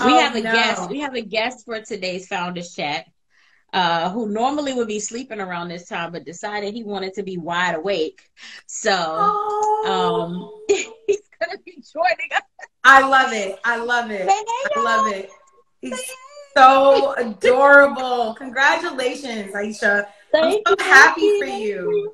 We Oh have a guest. no. We have a guest for today's Founders Chat, who normally would be sleeping around this time, but decided he wanted to be wide awake. So, Oh, he's gonna be joining us. I love it. I love Say it. hey, I love y'all. it. He's Say so adorable. Congratulations, Aisha. hey. I'm Thank so you, thank happy you, for thank you. you.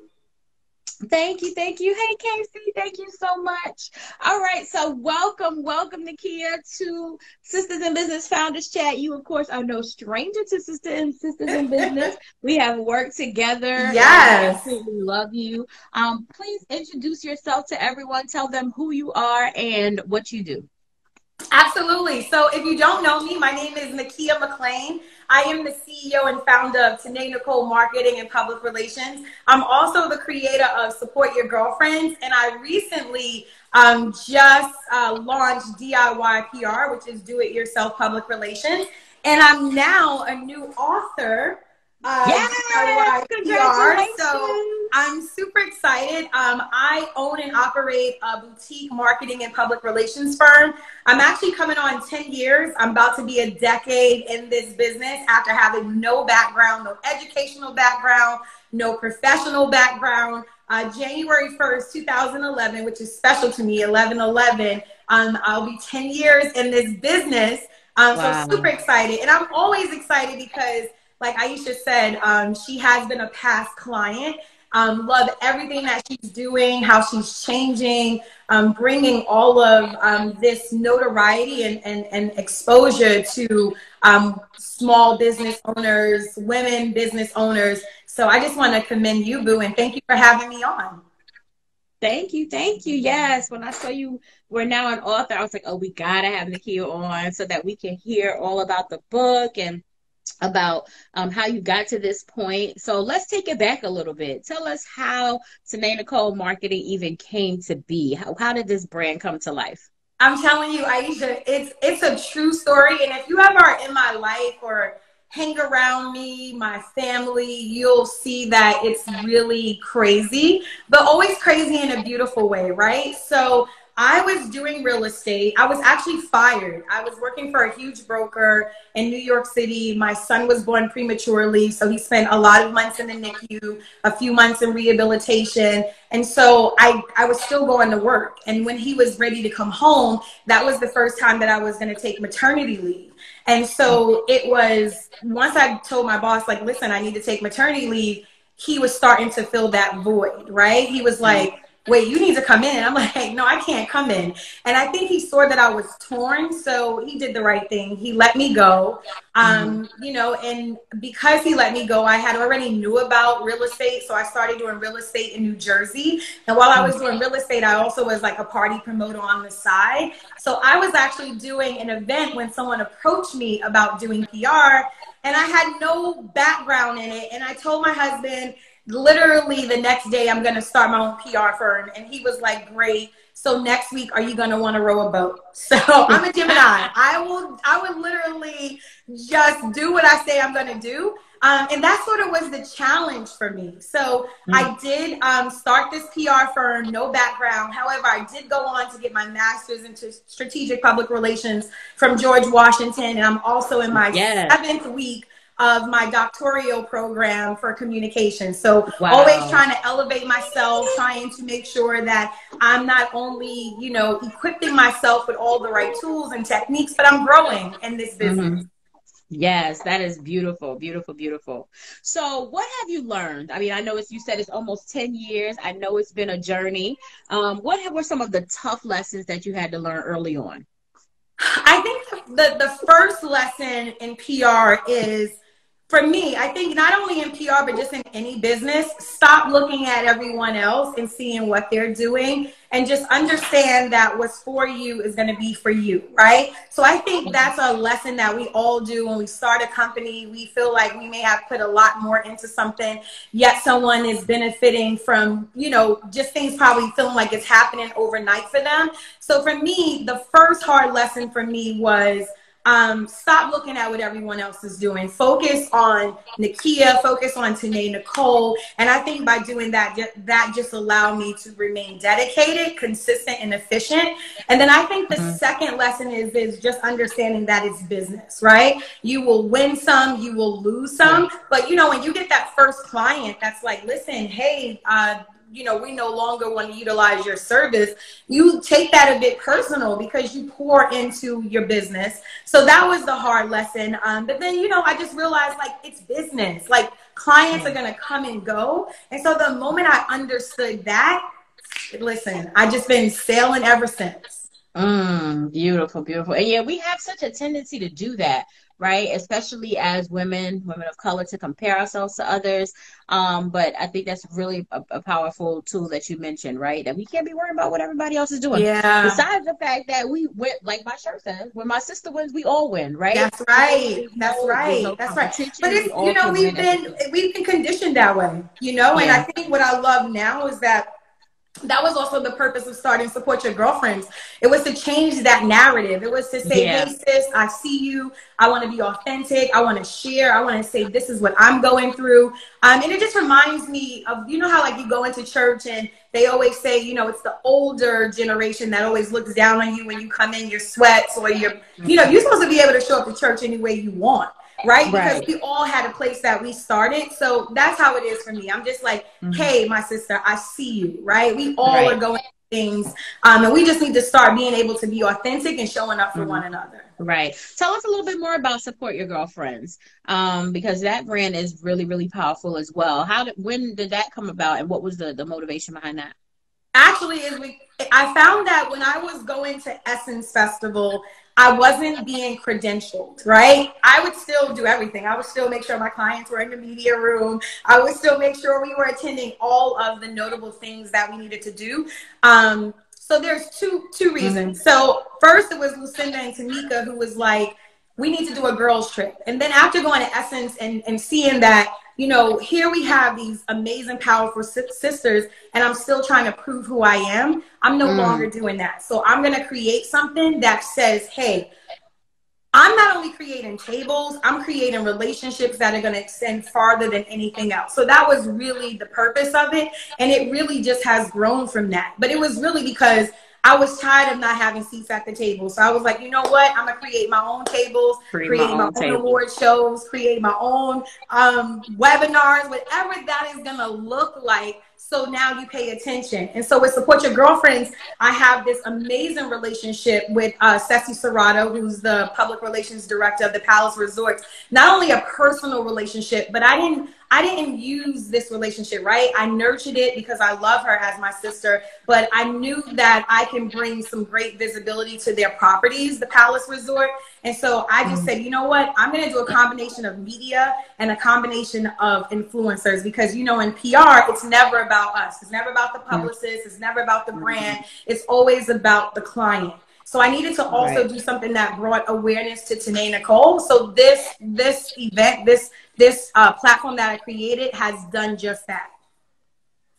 Thank you, thank you. Hey, Casey, thank you so much. All right, so welcome, Nikkia, to Sisters in Business Founders Chat. You, of course, are no stranger to Sisters in Business. We have worked together, and we Yes. absolutely love you. Please introduce yourself to everyone. Tell them who you are and what you do. Absolutely. So if you don't know me, my name is Nikkia McClain. I am the CEO and founder of Tene Nicole Marketing and Public Relations. I'm also the creator of Support Your Girlfriends, and I recently just launched DIY PR, which is Do It Yourself Public Relations. And I'm now a new author, Yes, DIY PR. So congratulations. I'm super excited. I own and operate a boutique marketing and public relations firm. I'm actually coming on 10 years. I'm about to be a decade in this business after having no background, no educational background, no professional background. January 1st, 2011, which is special to me, 11/11, I'll be 10 years in this business. So super Wow. excited. And I'm always excited because, like Aisha said, she has been a past client. Love everything that she's doing, how she's changing, bringing all of this notoriety and exposure to small business owners, women business owners. So I just want to commend you, Boo, and thank you for having me on. Thank you, thank you. Yes, when I saw you were now an author, I was like, oh, we gotta have Nikkia on so that we can hear all about the book and about how you got to this point. So let's take it back a little bit. Tell us how Tene Nicole Marketing even came to be. How did this brand come to life? I'm telling you, Aisha, it's a true story. And if you ever are in my life or hang around me, my family, you'll see that it's really crazy, but always crazy in a beautiful way, right? So I was doing real estate. I was actually fired. I was working for a huge broker in New York City. My son was born prematurely, so he spent a lot of months in the NICU, a few months in rehabilitation. And so I was still going to work. And when he was ready to come home, that was the first time that I was going to take maternity leave. And so it was, once I told my boss, like, listen, I need to take maternity leave, he was starting to fill that void, right? He was like, wait, you need to come in. I'm like, no, I can't come in. And I think he saw that I was torn. So he did the right thing. He let me go. Mm-hmm. And because he let me go, I had already knew about real estate. So I started doing real estate in New Jersey. And while I was doing real estate, I also was like a party promoter on the side. So I was actually doing an event when someone approached me about doing PR, and I had no background in it. And I told my husband, literally the next day, I'm going to start my own PR firm. And he was like, great. So next week, are you going to want to row a boat? So I'm a Gemini. I would literally just do what I say I'm going to do. And that sort of was the challenge for me. So I did start this PR firm, no background. However, I did go on to get my master's into strategic public relations from George Washington. And I'm also in my Yes. 7th week of my doctoral program for communication. So always Wow. trying to elevate myself, trying to make sure that I'm not only, equipping myself with all the right tools and techniques, but I'm growing in this business. Mm-hmm. Yes, that is beautiful, beautiful, beautiful. So, what have you learned? I mean, I know you said it's almost 10 years. I know it's been a journey. Were some of the tough lessons that you had to learn early on? I think the first lesson in PR is, for me, I think not only in PR, but just in any business, stop looking at everyone else and seeing what they're doing, and just understand that what's for you is going to be for you, right? So I think that's a lesson that we all do when we start a company. We feel like we may have put a lot more into something, yet someone is benefiting from, just things probably feeling like it's happening overnight for them. So for me, the first hard lesson for me was Stop looking at what everyone else is doing. Focus on Nikkia, focus on Tene Nicole. And I think by doing that, that just allowed me to remain dedicated, consistent, and efficient. And then I think the second lesson is just understanding that it's business, right? You will win some, you will lose some. But, you know, when you get that first client that's like, listen, hey, you know, we no longer want to utilize your service, you take that a bit personal because you pour into your business. So that was the hard lesson. But then, you know, I just realized, like, it's business. Like, clients are going to come and go. And so the moment I understood that, listen, I just been sailing ever since. Beautiful, beautiful. And yeah, we have such a tendency to do that, right? Especially as women of color, to compare ourselves to others. But I think that's really a powerful tool that you mentioned, right? That we can't be worried about what everybody else is doing. Yeah. Besides the fact that we win, like my shirt says, when my sister wins, we all win, right? That's right. That's right. That's right. But it's, you know, we've been conditioned that way, you know, and I think what I love now is that was also the purpose of starting Support Your Girlfriends. It was to change that narrative. It was to say, hey, sis, I see you. I want to be authentic. I want to share. I want to say, this is what I'm going through. And it just reminds me of, you know, how like you go into church and they always say, you know, it's the older generation that always looks down on you when you come in your sweats or your, you know, you're supposed to be able to show up to church any way you want. Right? Because we all had a place that we started. So that's how it is for me. I'm just like, hey, my sister, I see you, right? We all are going through things. And we just need to start being able to be authentic and showing up for one another. Right. Tell us a little bit more about Support Your Girlfriends, because that brand is really, really powerful as well. When did that come about, and what was the motivation behind that? Actually, I found that when I was going to Essence Festival, I wasn't being credentialed, right? I would still do everything. I would still make sure my clients were in the media room. I would still make sure we were attending all of the notable things that we needed to do. So there's two reasons. So first, it was Lucinda and Tamika who was like, we need to do a girls trip. And then after going to Essence and seeing that, you know, here we have these amazing, powerful sisters, and I'm still trying to prove who I am. I'm no longer doing that. So I'm going to create something that says, hey, I'm not only creating tables, I'm creating relationships that are going to extend farther than anything else. So that was really the purpose of it. And it really just has grown from that. But it was really because I was tired of not having seats at the table. So I was like, you know what? I'm going to create my own tables, create my own award shows, create my own webinars, whatever that is going to look like. So now you pay attention. And so with Support Your Girlfriends, I have this amazing relationship with Ceci Serrato, who's the public relations director of the Palace Resorts. Not only a personal relationship, but I didn't use this relationship, right? I nurtured it because I love her as my sister, but I knew that I can bring some great visibility to their properties, the Palace Resort. And so I just said, you know what? I'm going to do a combination of media and a combination of influencers, because, you know, in PR, it's never about us. It's never about the publicist. It's never about the brand. It's always about the client. So I needed to also do something that brought awareness to Tene Nicole. So this event, this platform that I created has done just that.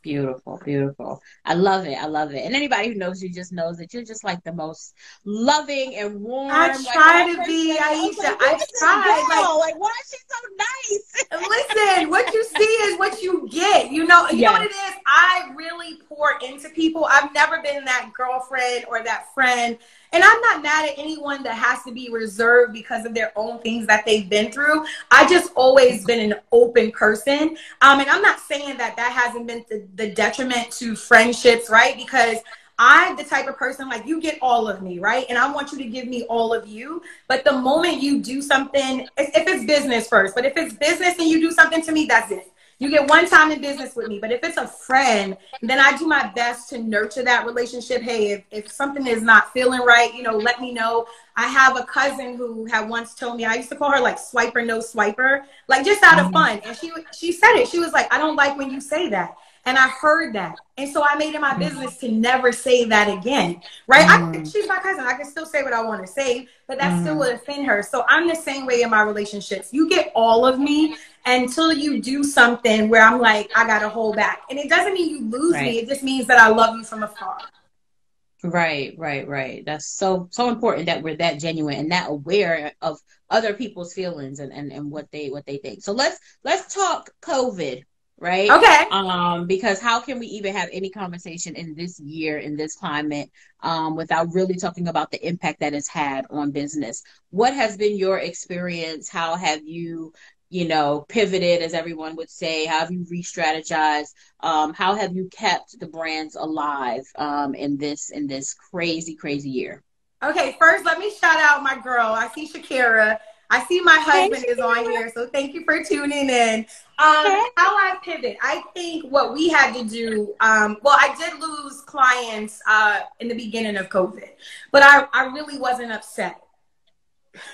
Beautiful, beautiful. I love it. I love it. And anybody who knows you just knows that you're just like the most loving and warm. I try to be, Aisha. I try. Like, why is she so nice? Listen, what you see is what you get. You know what it is? I really pour into people. I've never been that girlfriend or that friend. And I'm not mad at anyone that has to be reserved because of their own things that they've been through. I just always been an open person. And I'm not saying that hasn't been the detriment to friendships, right? Because I'm the type of person, like, you get all of me, right? And I want you to give me all of you. But the moment you do something, if it's business first, but if it's business and you do something to me, that's it. You get one time in business with me. But if it's a friend, then I do my best to nurture that relationship. Hey, if something is not feeling right, you know, let me know. I have a cousin who had once told me, I used to call her like swiper, no swiper, like just out of fun. And she said it. She was like, I don't like when you say that. And I heard that. And so I made it my business to never say that again. Right? She's my cousin. I can still say what I want to say, but that still would offend her. So I'm the same way in my relationships. You get all of me until you do something where I'm like, I got to hold back. And it doesn't mean you lose me. It just means that I love you from afar. Right, right, right. That's so important that we're that genuine and that aware of other people's feelings and what they think. So let's talk COVID, right? Okay. Because how can we even have any conversation in this year, in this climate, without really talking about the impact that it's had on business? What has been your experience? How have you, pivoted, as everyone would say? How have you re-strategized? How have you kept the brands alive in this crazy, crazy year? Okay, first let me shout out my girl. I see Shakira. I see my Hey, husband is on Shakira. here, so thank you for tuning in. Hey. How I pivot. I think what we had to do, well, I did lose clients in the beginning of COVID, but I really wasn't upset.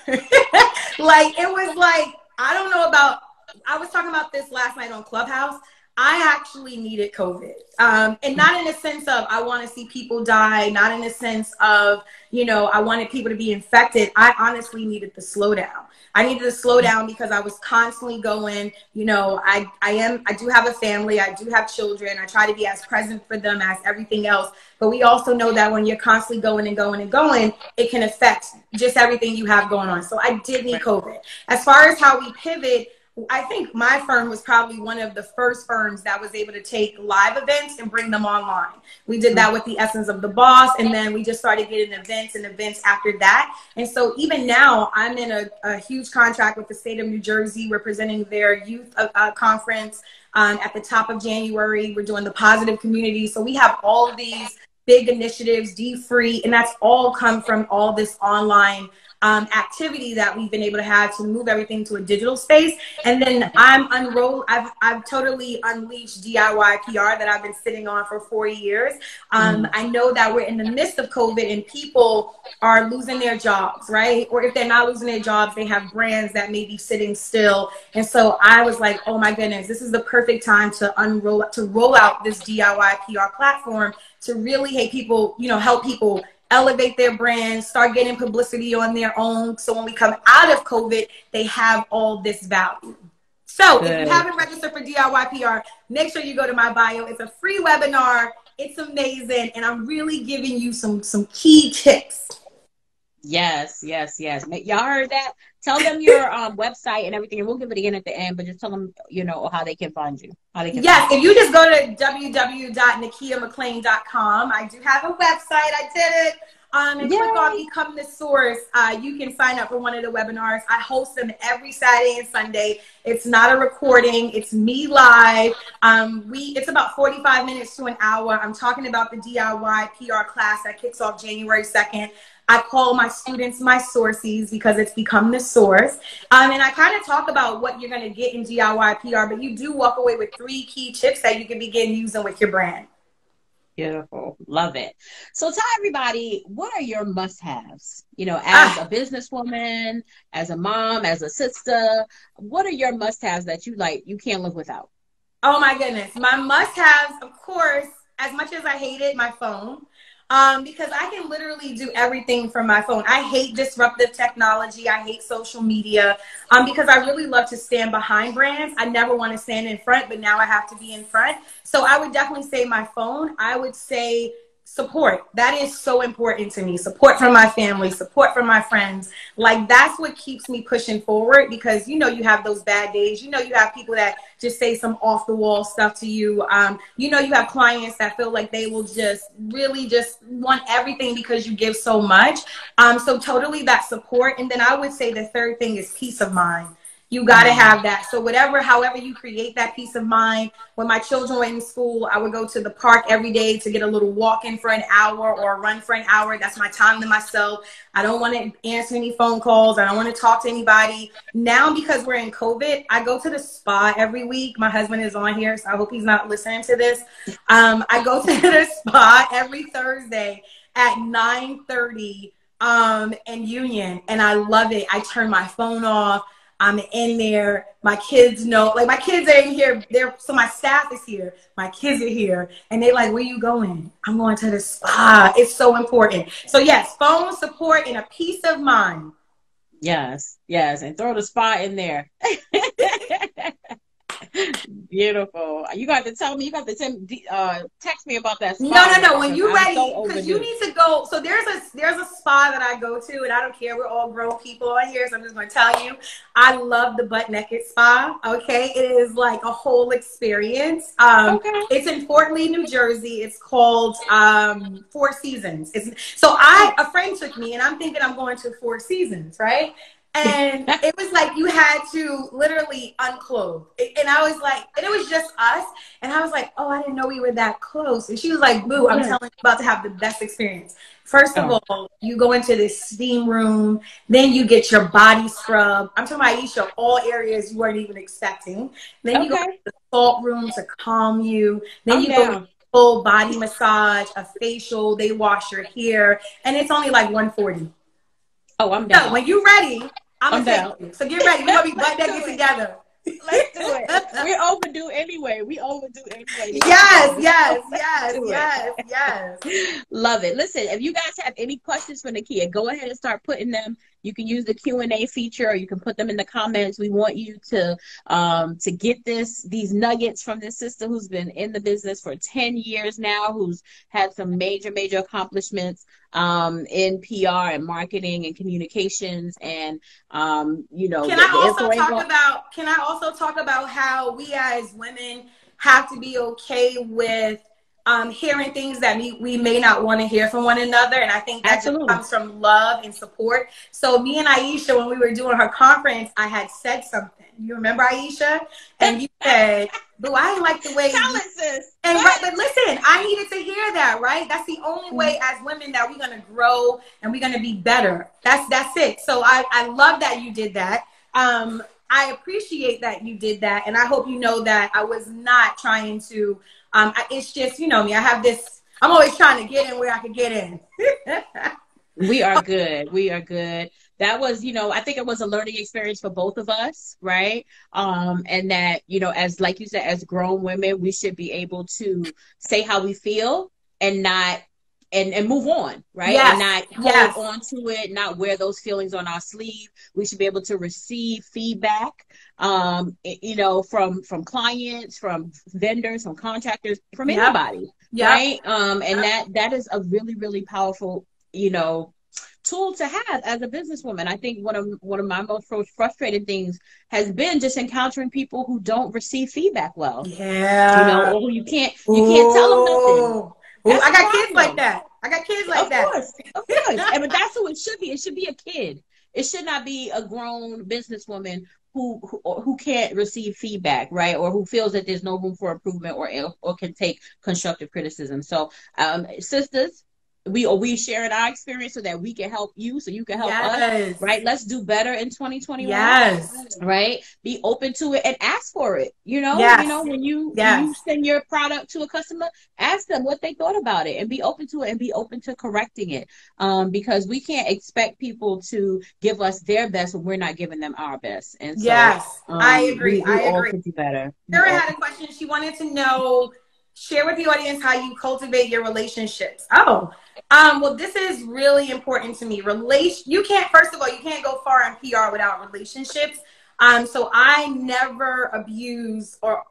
Like it was like, I don't know about, I was talking about this last night on Clubhouse. I actually needed COVID. And not in the sense of I want to see people die, not in the sense of, I wanted people to be infected. I honestly needed the slowdown. I needed to slow down because I was constantly going, I do have a family, I do have children. I try to be as present for them as everything else. But we also know that when you're constantly going and going and going, it can affect just everything you have going on. So I did need Right. COVID. As far as how we pivot, I think my firm was probably one of the first firms that was able to take live events and bring them online. We did that with the Essence of the Boss, and then we just started getting events and events after that. And so even now, I'm in a huge contract with the state of New Jersey representing their youth conference at the top of January. We're doing the positive community. So we have all of these big initiatives, D-Free, and that's all come from all this online activity that we've been able to have to move everything to a digital space. And then I've totally unleashed DIY PR that I've been sitting on for 4 years. Mm. I know that we're in the midst of COVID and people are losing their jobs, right? Or if they're not losing their jobs, they have brands that may be sitting still. And so I was like, oh my goodness, this is the perfect time to roll out this DIY PR platform to really, hey, people, help people elevate their brands, start getting publicity on their own. So when we come out of COVID, they have all this value. So if you Good. haven't registered for DIY PR, make sure you go to my bio. It's a free webinar. It's amazing. And I'm really giving you some key tips. Yes, yes, yes. Y'all heard that? Tell them your website and everything, and we'll give it again at the end. But just tell them, how they can find you, how they can find Yes, if you just go to www.nikkiamcclain.com, I do have a website. I did it. And you. click on Yay! Become the Source. You can sign up for one of the webinars. I host them every Saturday and Sunday. It's not a recording. It's me live. It's about 45 minutes to an hour. I'm talking about the DIY PR class that kicks off January 2nd. I call my students my sources because it's become the source. And I kind of talk about what you're going to get in DIY PR, but you do walk away with 3 key tips that you can begin using with your brand. Beautiful. Love it. So tell everybody, what are your must-haves? As a businesswoman, as a mom, as a sister, what are your must-haves that you can't live without? Oh my goodness. My must-haves, of course, as much as I hate it, my phone. Because I can literally do everything from my phone. I hate disruptive technology. I hate social media. Because I really love to stand behind brands. I never want to stand in front, but now I have to be in front. So I would definitely say my phone. I would say support. That is so important to me. Support from my family, support from my friends. Like that's what keeps me pushing forward because you have those bad days. You have people that just say some off the wall stuff to you. You have clients that feel like they will just really just want everything because you give so much. So totally that support. And then I would say the third thing is peace of mind. You got to have that. So however you create that peace of mind. When my children were in school, I would go to the park every day to get a little walk in for an hour or a run for an hour. That's my time to myself. I don't want to answer any phone calls. I don't want to talk to anybody. Now, because we're in COVID, I go to the spa every week. My husband is on here, so I hope he's not listening to this. I go to the spa every Thursday at 9:30 in Union, and I love it. I turn my phone off. I'm in there. My kids know, like my kids are in here. So my staff is here. My kids are here. And they like, where you going? I'm going to the spa. It's so important. So yes, phone support and a peace of mind. Yes, yes. And throw the spa in there. Beautiful. You got to tell me, text me about that spa No. later When because you're I'm ready, so over because you need to go. So there's a spa that I go to, and I don't care. We're all grown people on here, so I'm just going to tell you, I love the Butt Naked Spa. Okay, it is like a whole experience. Okay. It's in Fort Lee, New Jersey. It's called Four Seasons. A friend took me, and I'm thinking I'm going to Four Seasons, right? And it was like you had to literally unclothe. And I was like, and it was just us. And I was like, oh, I didn't know we were that close. And she was like, boo, I'm telling you, about to have the best experience. First of all, you go into this steam room. Then you get your body scrub. I'm talking about Aisha, all areas you weren't even expecting. Then you go to the salt room to calm you. Then you go to full body massage, a facial. They wash your hair. And it's only like $140. Oh, I'm down. So when you're ready, I'm down. So get ready. We're going to be butt naked together. Let's do it. We're overdue anyway. Yes. Love it. Listen, if you guys have any questions for Nikkia, go ahead and start putting them. You can use the Q&A feature, or you can put them in the comments. We want you to get these nuggets from this sister who's been in the business for 10 years now, who's had some major accomplishments in PR and marketing and communications, and Can I also talk about how we as women have to be okay with hearing things that we may not want to hear from one another. And I think that just comes from love and support. So me and Aisha, when we were doing her conference, I had said something. You remember, Aisha? And you said, boo, I didn't like the way but listen, I needed to hear that, right? That's the only way as women that we're going to grow and we're going to be better. That's it. So I love that you did that. I appreciate that you did that. And I hope you know that I was not trying to, it's just, you know me, I'm always trying to get in where I can get in. We are good. That was, I think it was a learning experience for both of us, right? And that, as like you said, as grown women, we should be able to say how we feel and not and move on, right? Yes. And not hold on to it, not wear those feelings on our sleeve. We should be able to receive feedback, from clients, from vendors, from contractors, from anybody, right? And that is a really, really powerful, tool to have as a businesswoman. I think one of my most frustrating things has been just encountering people who don't receive feedback well. Yeah. Or you can't tell them nothing. I got kids like that. Of course. But that's who it should be. It should be a kid. It should not be a grown businesswoman who can't receive feedback, right? Or who feels that there's no room for improvement or can take constructive criticism. So, sisters, we sharing our experience so that we can help you, so you can help us, right? Let's do better in 2021. Right? Be open to it and ask for it. When you send your product to a customer, ask them what they thought about it and be open to it and be open to correcting it. Because we can't expect people to give us their best when we're not giving them our best. And so I agree. We all could do better. Sarah had a question. She wanted to know, share with the audience how you cultivate your relationships. Well, this is really important to me. You can't go far in PR without relationships. So I never abuse or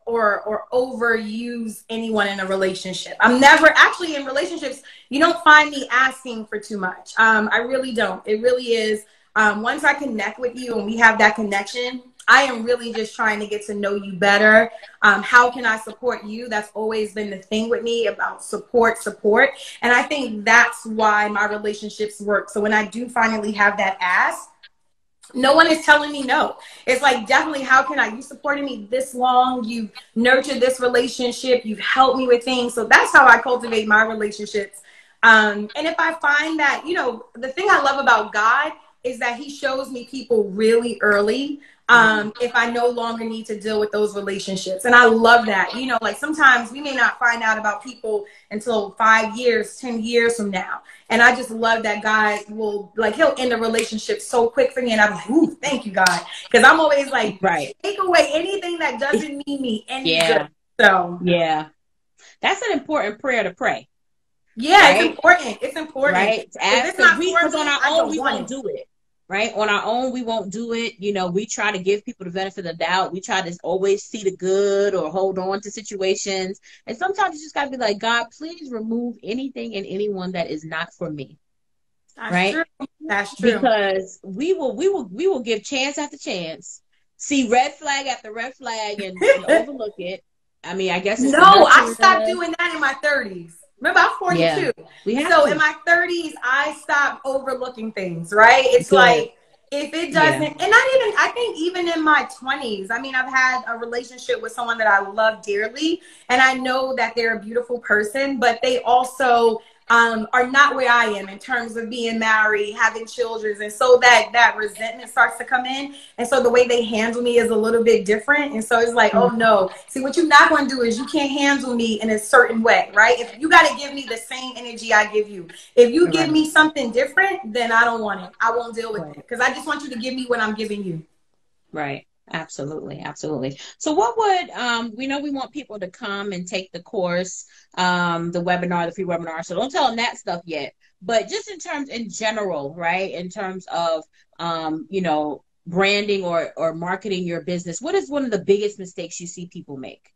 overuse anyone in a relationship. I'm never actually in relationships. You don't find me asking for too much. I really don't. It really is. Once I connect with you and we have that connection, I am really just trying to get to know you better. How can I support you? That's always been the thing with me, about support. And I think that's why my relationships work. So when I do finally have that ask, no one is telling me no. It's like, definitely, you supported me this long. You've nurtured this relationship. You've helped me with things. So that's how I cultivate my relationships. And if I find that, the thing I love about God is that he shows me people really early. If I no longer need to deal with those relationships. And I love that. Like sometimes we may not find out about people until 5 years, 10 years from now. And I just love that God will, he'll end a relationship so quick for me. And I'm like, ooh, thank you, God. Because I'm always like, take away anything that doesn't mean me any good. So, that's an important prayer to pray. Yeah, right? It's important. It's important. Right? Because on our own, we won't do it. right? On our own, we won't do it. You know, we try to give people the benefit of the doubt. We try to always see the good or hold on to situations. And sometimes you just got to be like, God, please remove anything and anyone that is not for me, That's right? true. That's true. Because we will give chance after chance, see red flag after red flag, and overlook it. I mean, I guess it's No, the I nurturing in stopped us. doing that in my 30s. Remember, I'm Yeah, 42. we have So in to. my 30s, I stopped overlooking things, right? It's Good. like, if it doesn't, Yeah. and not even, I think even in my 20s, I mean, I've had a relationship with someone that I love dearly, and I know that they're a beautiful person, but they also are not where I am in terms of being married, having children. And so that resentment starts to come in. And so the way they handle me is a little bit different. And so it's like, oh no, see, what you're not going to do is you can't handle me in a certain way, right? If you got to give me the same energy I give you, if you give Right. me something different, then I don't want it. I won't deal with it Right. because I just want you to give me what I'm giving you. Right. Absolutely. Absolutely. So what would we know we want people to come and take the course, the webinar, the free webinar. So don't tell them that stuff yet. But just in terms in general, right? In terms of branding or marketing your business, what is one of the biggest mistakes you see people make?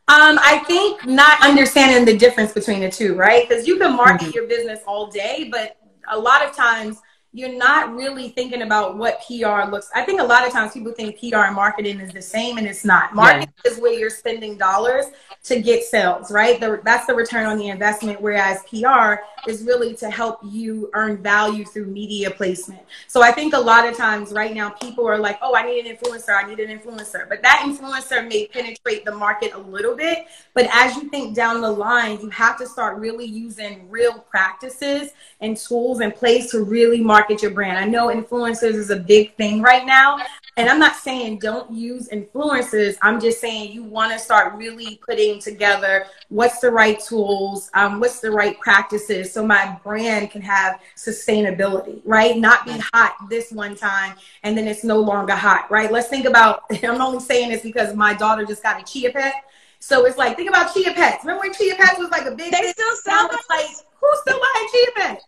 I think not understanding the difference between the two, right? Because you can market Mhm. your business all day, but a lot of times you're not really thinking about what PR looks. I think a lot of times people think PR and marketing is the same, and it's not. Yeah. Marketing is where you're spending dollars to get sales, right? That's the return on the investment, whereas PR is really to help you earn value through media placement. So I think a lot of times right now people are like, oh, I need an influencer, I need an influencer. But that influencer may penetrate the market a little bit. But as you think down the line, you have to start really using real practices and tools in place to really market your brand. I know influencers is a big thing right now. And I'm not saying don't use influencers. I'm just saying you want to start really putting together what's the right tools, what's the right practices so my brand can have sustainability, right? Not be hot this one time and then it's no longer hot, right? Let's think about, I'm only saying this because my daughter just got a chia pet. So it's like, think about chia pets. Remember when chia pets was like a big They thing? still Now sell it's like, those? who's still buying chia pets?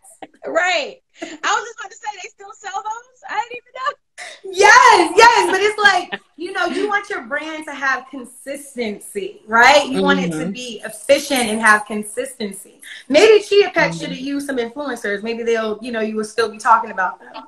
Right. I was just about to say they still sell those. I didn't even know. Yes, yes, but it's like, you want your brand to have consistency, right? You want it to Hmm. be efficient and have consistency. Maybe Chia Pet should Hmm. have used some influencers. Maybe they'll, you will still be talking about them.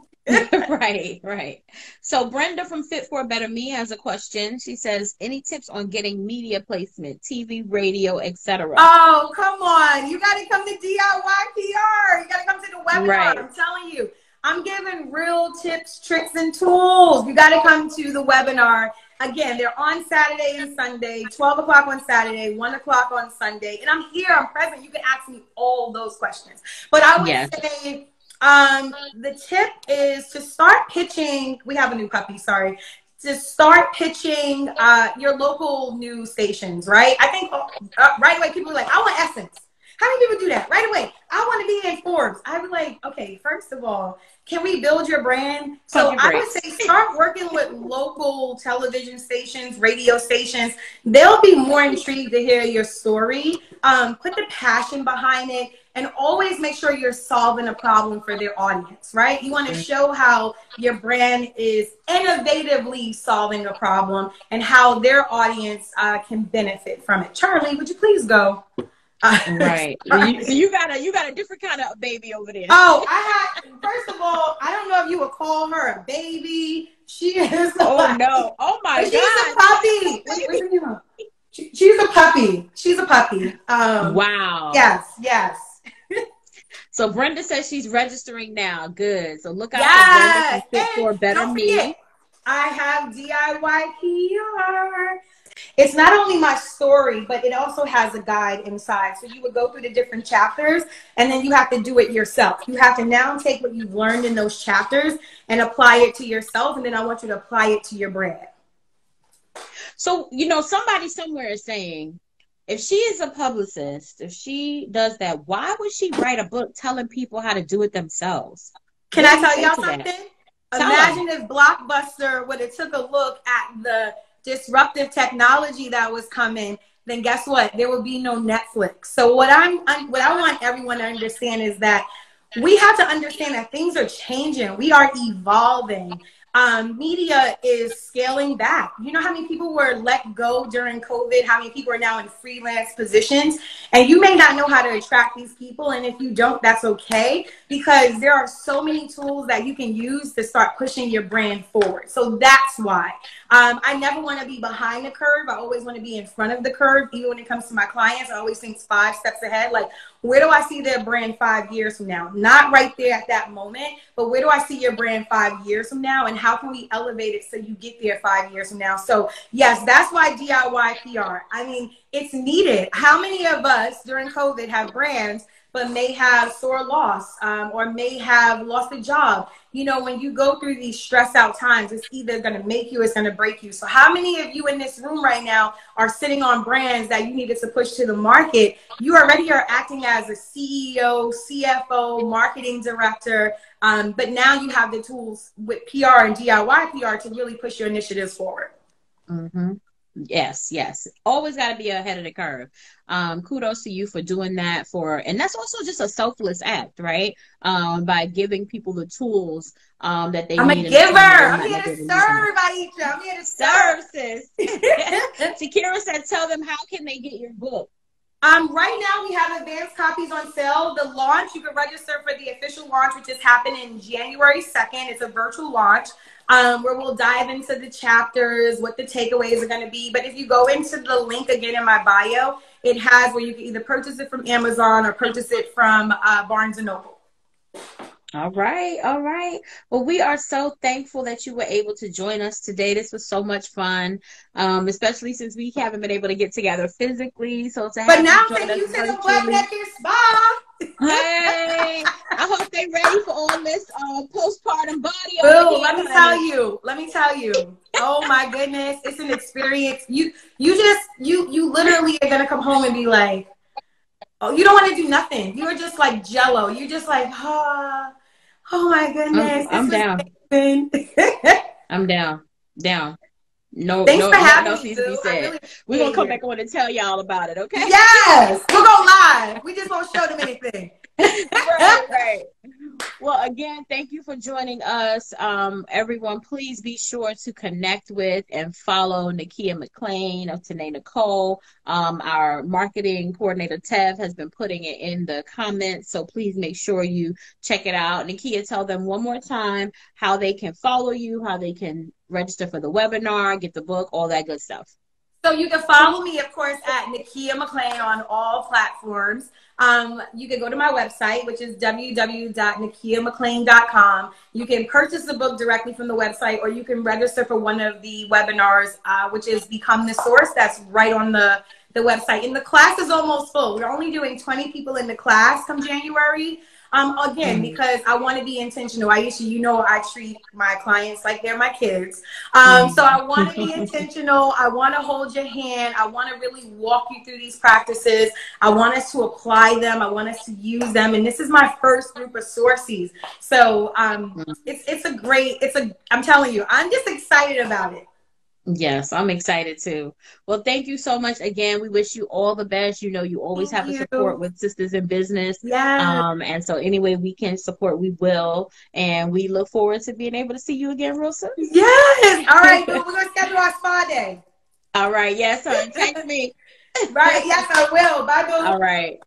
Right, right. So Brenda from Fit for a Better Me has a question. She says, any tips on getting media placement, TV, radio, etc.? Oh, come on. You got to come to DIY PR. You got to come to the webinar. Right. I'm telling you, I'm giving real tips, tricks, and tools. You got to come to the webinar. Again, they're on Saturday and Sunday, 12 o'clock on Saturday, 1 o'clock on Sunday. And I'm here, I'm present. You can ask me all those questions. But I would Yes. say the tip is to start pitching. We have a new puppy, sorry. To start pitching your local news stations, right? I think right away people are like, I want Essence. How many people do that? Right away, I want to be in Forbes. I'd be like, okay, first of all, can we build your brand? Pump So your I would brakes. say start working with local television stations, radio stations. They'll be more intrigued to hear your story. Put the passion behind it. And always make sure you're solving a problem for their audience, right? You want to show how your brand is innovatively solving a problem and how their audience can benefit from it. Charlie, would you please go? Right. So you got a different kind of baby over there. Oh, first of all, I don't know if you would call her a baby. She is Oh like, no. Oh my she's a God. puppy. What's her name? She's a puppy. She's a puppy. Wow. Yes, yes. So Brenda says she's registering now. Good. So look out for Brenda from Yes. Fit And for a Better don't forget, Me. I have DIY PR. It's not only my story, but it also has a guide inside. So you would go through the different chapters and then you have to do it yourself. You have to now take what you've learned in those chapters and apply it to yourself. And then I want you to apply it to your brand. So, somebody somewhere is saying, if she is a publicist, if she does that, why would she write a book telling people how to do it themselves? Can What I do you tell say y'all to that? something? Tell them. Imagine if Blockbuster would have took a look at the disruptive technology that was coming, then guess what? There would be no Netflix. So what I want everyone to understand is that we have to understand that things are changing. We are evolving. Media is scaling back. You know how many people were let go during COVID? How many people are now in freelance positions? And you may not know how to attract these people. And if you don't, that's okay, because there are so many tools that you can use to start pushing your brand forward. So that's why I never want to be behind the curve. I always want to be in front of the curve. Even when it comes to my clients, I always think 5 steps ahead. Like, where do I see their brand 5 years from now? Not right there at that moment, but where do I see your brand 5 years from now? And how can we elevate it so you get there 5 years from now? So yes, that's why DIY PR. I mean, it's needed. How many of us during COVID have brands but may have sore loss, or may have lost a job? You know, when you go through these stress out times, it's either going to make you or it's going to break you. So how many of you in this room right now are sitting on brands that you needed to push to the market? You already are acting as a CEO, CFO, marketing director, but now you have the tools with PR and DIY PR to really push your initiatives forward. Mm-hmm. Yes, yes. Always got to be ahead of the curve. Kudos to you for doing that, and that's also just a selfless act, right? By giving people the tools that they I'm a need in the giver. time I'm here to serve, Aisha. I'm here to serve. Sis. Shakira said, tell them, how can they get your book? Right now we have advanced copies on sale. The launch, you can register for the official launch, which is happening January 2nd. It's a virtual launch where we'll dive into the chapters, what the takeaways are going to be. But if you go into the link again in my bio, it has where you can either purchase it from Amazon or purchase it from Barnes & Noble. All right. All right. Well, we are so thankful that you were able to join us today. This was so much fun, especially since we haven't been able to get together physically. So to have but now you join take you us to the virtually. Butt Naked Spa. Hey, I hope they're ready for all this postpartum body. Boo, let me tell you. Oh my goodness, it's an experience. You literally are gonna come home and be like, oh, you don't want to do nothing. You are just like jello. You're just like, oh my goodness. I'm down. I'm down. No, thanks for having else me, needs to be said. really We're gonna come back on and tell y'all about it, okay? Yes, we'll go live. We just won't show them anything. Right. Well, again, thank you for joining us. Everyone, please be sure to connect with and follow Nikkia McClain of Tene Nicole. Our marketing coordinator, Tev, has been putting it in the comments, so please make sure you check it out. Nikkia, tell them one more time how they can follow you, how they can register for the webinar, get the book, all that good stuff. So you can follow me, of course, at Nikkia McClain on all platforms. You can go to my website, which is www.nikkiamcclain.com. You can purchase the book directly from the website, or you can register for one of the webinars, which is Become the Source. That's right on the website. And the class is almost full. We're only doing 20 people in the class come January. Again, because I want to be intentional. Aisha, you know, I treat my clients like they're my kids. So I want to be intentional. I want to hold your hand. I want to really walk you through these practices. I want us to apply them. I want us to use them. And this is my first group of sources. So I'm telling you, I'm just excited about it. Yes, I'm excited too. Well, thank you so much again. We wish you all the best. You know, you always have the support with Sistahs in Business. Yeah. And so any way we can support, we will. And we look forward to being able to see you again real soon. Yes. All right. We're going to schedule our spa day. All right. Yes, honey. Text me. Right. Yes, I will. Bye, boo. All right.